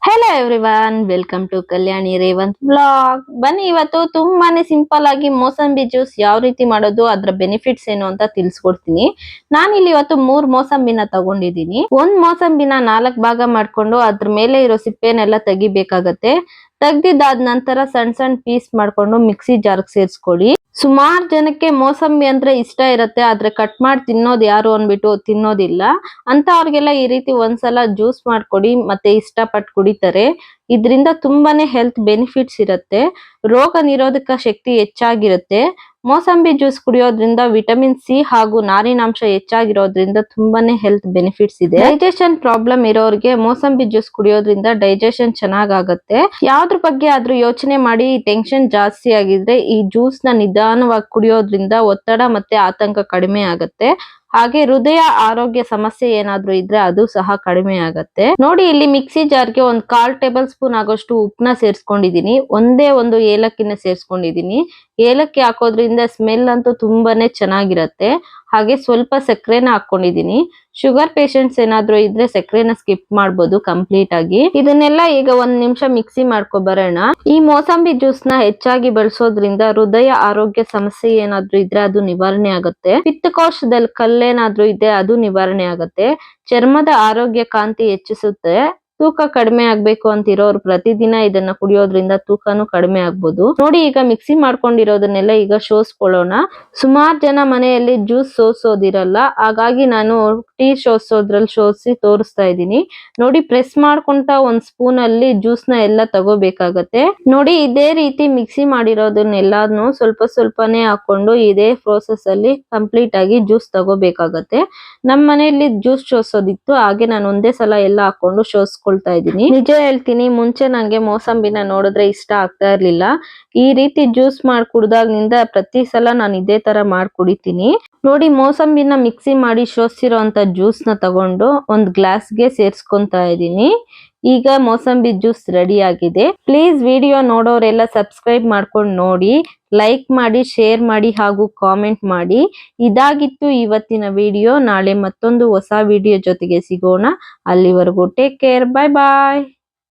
Hello everyone, welcome to Kalyani Revanth blog. ಬನ್ನಿ ಇವತ್ತು ತುಂಬಾನೇ ಸಿಂಪಲ್ ಆಗಿ ಮೋಸಂಬಿ ಜ್ಯೂಸ್ ಯಾವ ರೀತಿ ಮಾಡೋದು, ಅದ್ರ ಬೆನಿಫಿಟ್ಸ್ ಏನು ಅಂತ ತಿಳಿಸ್ಕೊಡ್ತೀನಿ. ನಾನಿಲ್ಲಿ ಇವತ್ತು 3 ಮೋಸಂಬಿನ ತಗೊಂಡಿದ್ದೀನಿ. ಒಂದ್ ಮೋಸಂಬಿನ 4 ಭಾಗ ಮಾಡ್ಕೊಂಡು ಅದ್ರ ಮೇಲೆ ಇರೋ ಸಿಪ್ಪೆನೆಲ್ಲ ತೆಗಿಬೇಕಾಗತ್ತೆ. ತೆಗ್ದಿದ್ದಾದ ನಂತರ ಸಣ್ಣ ಸಣ್ಣ ಪೀಸ್ ಮಾಡ್ಕೊಂಡು ಮಿಕ್ಸಿ ಜಾರ್ಗೆ ಸೇರಿಸ್ಕೊಳ್ಳಿ. ಸುಮಾರು ಜನಕ್ಕೆ ಮೋಸಂಬಿ ಅಂದ್ರೆ ಇಷ್ಟ ಇರುತ್ತೆ, ಆದ್ರೆ ಕಟ್ ಮಾಡಿ ತಿನ್ನೋದು ಯಾರು ಅನ್ಬಿಟ್ಟು ತಿನ್ನೋದಿಲ್ಲ ಅಂತ ಅವ್ರಿಗೆಲ್ಲ ಈ ರೀತಿ ಒಂದ್ಸಲ ಜ್ಯೂಸ್ ಮಾಡ್ಕೊಡಿ, ಮತ್ತೆ ಇಷ್ಟಪಟ್ಟು ಕುಡಿತಾರೆ. ಇದರಿಂದ ತುಂಬಾನೇ ಹೆಲ್ತ್ ಬೆನಿಫಿಟ್ಸ್ ಇರುತ್ತೆ, ರೋಗ ನಿರೋಧಕ ಶಕ್ತಿ ಹೆಚ್ಚಾಗಿರುತ್ತೆ. ಮೋಸಂಬಿ ಜ್ಯೂಸ್ ಕುಡಿಯೋದ್ರಿಂದ ವಿಟಮಿನ್ ಸಿ ಹಾಗೂ ನಾರಿನಾಂಶ ಹೆಚ್ಚಾಗಿರೋದ್ರಿಂದ ತುಂಬಾನೇ ಹೆಲ್ತ್ ಬೆನಿಫಿಟ್ಸ್ ಇದೆ. ಡೈಜೆಷನ್ ಪ್ರಾಬ್ಲಮ್ ಇರೋರಿಗೆ ಮೋಸಂಬಿ ಜ್ಯೂಸ್ ಕುಡಿಯೋದ್ರಿಂದ ಡೈಜೆಷನ್ ಚೆನ್ನಾಗಾಗತ್ತೆ. ಯಾವ್ದ್ರ ಬಗ್ಗೆ ಆದ್ರೂ ಯೋಚನೆ ಮಾಡಿ ಟೆನ್ಷನ್ ಜಾಸ್ತಿ ಆಗಿದ್ರೆ ಈ ಜ್ಯೂಸ್ ನ ನಿಧಾನವಾಗಿ ಕುಡಿಯೋದ್ರಿಂದ ಒತ್ತಡ ಮತ್ತೆ ಆತಂಕ ಕಡಿಮೆ ಆಗತ್ತೆ. ಹಾಗೆ ಹೃದಯ ಆರೋಗ್ಯ ಸಮಸ್ಯೆ ಏನಾದ್ರೂ ಇದ್ರೆ ಅದು ಸಹ ಕಡಿಮೆ ಆಗತ್ತೆ. ನೋಡಿ, ಇಲ್ಲಿ ಮಿಕ್ಸಿ ಜಾರ್ಗೆ 1/4 ಟೇಬಲ್ ಸ್ಪೂನ್ ಆಗೋಷ್ಟು ಉಪ್ಪನ್ನ ಸೇರಿಸ್ಕೊಂಡಿದೀನಿ. ಒಂದೇ ಒಂದು ಏಲಕ್ಕಿನ ಸೇರಿಸ್ಕೊಂಡಿದೀನಿ. ಏಲಕ್ಕಿ ಹಾಕೋದ್ರಿಂದ ಸ್ಮೆಲ್ ಅಂತೂ ತುಂಬಾನೇ ಚೆನ್ನಾಗಿರತ್ತೆ. ಹಾಗೆ ಸ್ವಲ್ಪ ಸಕ್ಕರೆನ ಹಾಕೊಂಡಿದೀನಿ. ಶುಗರ್ ಪೇಷಂಟ್ಸ್ ಏನಾದ್ರೂ ಇದ್ರೆ ಸಕ್ಕರೆನ ಸ್ಕಿಪ್ ಮಾಡ್ಬೋದು ಕಂಪ್ಲೀಟ್ ಆಗಿ. ಇದನ್ನೆಲ್ಲ ಈಗ 1 ನಿಮಿಷ ಮಿಕ್ಸಿ ಮಾಡ್ಕೊ ಬರೋಣ. ಈ ಮೋಸಂಬಿ ಜ್ಯೂಸ್ ನ ಹೆಚ್ಚಾಗಿ ಬಳಸೋದ್ರಿಂದ ಹೃದಯ ಆರೋಗ್ಯ ಸಮಸ್ಯೆ ಏನಾದ್ರೂ ಇದ್ರೆ ಅದು ನಿವಾರಣೆ ಆಗುತ್ತೆ. ಪಿತ್ತಕೋಶದಲ್ಲಿ ಕಲ್ಲೇನಾದ್ರೂ ಇದ್ರೆ ಅದು ನಿವಾರಣೆ ಆಗುತ್ತೆ. ಚರ್ಮದ ಆರೋಗ್ಯ ಕಾಂತಿ ಹೆಚ್ಚಿಸುತ್ತೆ. ತೂಕ ಕಡಿಮೆ ಆಗ್ಬೇಕು ಅಂತಿರೋರು ಪ್ರತಿದಿನ ಇದನ್ನ ಕುಡಿಯೋದ್ರಿಂದ ತೂಕನೂ ಕಡಿಮೆ ಆಗ್ಬೋದು. ನೋಡಿ, ಈಗ ಮಿಕ್ಸಿ ಮಾಡ್ಕೊಂಡಿರೋದನ್ನೆಲ್ಲ ಈಗ ಸೋಸ್ಕೊಳ್ಳೋಣ. ಸುಮಾರು ಜನ ಮನೆಯಲ್ಲಿ ಜ್ಯೂಸ್ ಸೋಸೋದಿರಲ್ಲ, ಹಾಗಾಗಿ ನಾನು ಟೀ ಸೋಸೋದ್ರಲ್ಲಿ ಸೋಸಿ ತೋರಿಸ್ತಾ ಇದ್ದೀನಿ. ನೋಡಿ, ಪ್ರೆಸ್ ಮಾಡ್ಕೊಂತ 1 ಸ್ಪೂನ್ ಅಲ್ಲಿ ಜ್ಯೂಸ್ ನ ಎಲ್ಲ ತಗೋಬೇಕಾಗತ್ತೆ. ನೋಡಿ, ಇದೇ ರೀತಿ ಮಿಕ್ಸಿ ಮಾಡಿರೋದನ್ನೆಲ್ಲಾನು ಸ್ವಲ್ಪ ಸ್ವಲ್ಪನೇ ಹಾಕೊಂಡು ಇದೇ ಪ್ರೋಸೆಸ್ ಅಲ್ಲಿ ಕಂಪ್ಲೀಟ್ ಆಗಿ ಜ್ಯೂಸ್ ತಗೋಬೇಕಾಗತ್ತೆ. ನಮ್ಮ ಮನೆಯಲ್ಲಿ ಜ್ಯೂಸ್ ಸೋಸೋದಿತ್ತು, ಹಾಗೆ ನಾನು ಒಂದೇ ಸಲ ಎಲ್ಲ ಹಾಕೊಂಡು ಸೋಸ್ಕೊಳ್ತಾ ಇದ್ದೀನಿ. ನಿಜ ಹೇಳ್ತೀನಿ, ಮುಂಚೆ ನಂಗೆ ಮೋಸಂಬಿನ ನೋಡಿದ್ರೆ ಇಷ್ಟ ಆಗ್ತಾ ಇರ್ಲಿಲ್ಲ. ಈ ರೀತಿ ಜ್ಯೂಸ್ ಮಾಡಿ ಕುಡ್ದಾಗಿನಿಂದ ಪ್ರತಿ ಸಲ ನಾನು ಇದೇ ತರ ಮಾಡಿ ಕುಡಿತೀನಿ. ನೋಡಿ, ಮೋಸಂಬಿನ ಮಿಕ್ಸಿ ಮಾಡಿ ಸೋಸಿರೋ ಅಂತ ಜ್ಯೂಸ್ ನ ತಗೊಂಡು ಒಂದು ಗ್ಲಾಸ್ಗೆ ಸೇರ್ಸ್ಕೊಂತಾ ಇದ್ದೀನಿ. ಈಗ ಮೋಸಂಬಿ ಜ್ಯೂಸ್ ರೆಡಿ ಆಗಿದೆ. ಪ್ಲೀಸ್ ವಿಡಿಯೋ ನೋಡೋರೆಲ್ಲ ಸಬ್ಸ್ಕ್ರೈಬ್ ಮಾಡ್ಕೊಂಡು ನೋಡಿ, ಲೈಕ್ ಮಾಡಿ, ಶೇರ್ ಮಾಡಿ ಹಾಗೂ ಕಾಮೆಂಟ್ ಮಾಡಿ. ಇದಾಗಿತ್ತು ಇವತ್ತಿನ ವಿಡಿಯೋ. ನಾಳೆ ಮತ್ತೊಂದು ಹೊಸ ವಿಡಿಯೋ ಜೊತೆಗೆ ಸಿಗೋಣ. ಅಲ್ಲಿವರೆಗೂ ಟೇಕ್ ಕೇರ್, ಬಾಯ್ ಬಾಯ್.